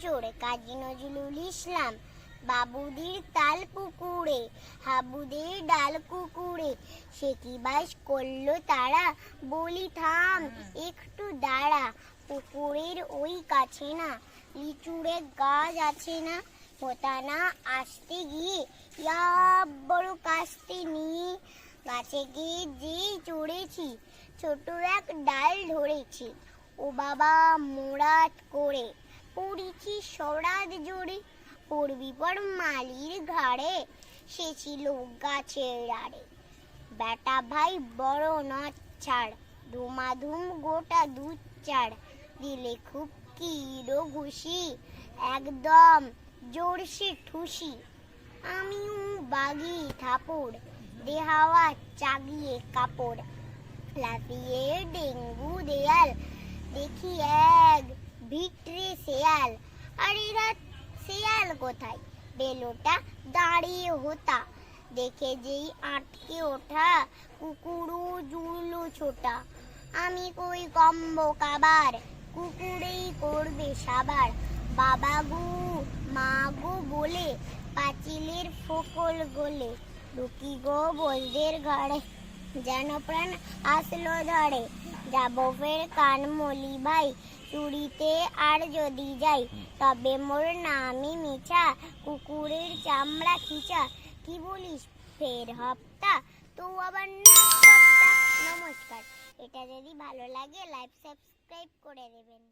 চোর কাজী নজরুল ইসলাম। বাবুদির তাল পুকুরে, হাবুদের ডাল কুকুরে, সে কি বাস করলো তারা, বলি থাম একটু দাঁড়া। পুকুরের ওই কাছে না লিচুড়ে গাছ আছে না, হোতানা আসতে গিয়ে ইয়া বড় কাস্তে নিয়ে গাছে গিয়ে যেই চড়েছি, ছোট এক ডাল ধরেছি। ও বাবা মোরাত করে পড়েছি সরাদ জোরে, পড়বি পর মালির ঘাড়ে, সে ছিল গাছের আড়ে। বেটা ভাই বড় নচ্ছাড়, ধুমাধুম গোটা দুধ চার, দিলে খুব কিরো ঘুষি, একদম জোরসে ঠুসি। আমিও বাগি থাপড়, দেহাওয়া চাগিয়ে কাপড়, লাফিয়ে ডেঙ্গু দেয়াল, দেখি এক ভিটরে শেয়াল। আর এরা শেয়াল কোথায়, বেলোটা দাঁড়িয়ে হোতা, দেখে যেই আটকে ওঠা, কুকুরও জুড়লো ছোটা। আমি কই কম্ব কাবার, কুকুরেই করবে সাবার। বাবা গো মা গো বলে পাঁচিলের ফোকল গলে, ঢুকি গো বলদের ঘরে, যেন প্রাণ আসলো ধরে। যাবো ফের কানমলি ভাই, চুরিতে আর যদি যাই, তবে মোর নামই মিছা, কুকুরের চামড়া খিচা। কি বলিস ফের হপ্তা, তো আবার না সপ্তা। নমস্কার, এটা যদি ভালো লাগে লাইক সাবস্ক্রাইব করে দেবেন।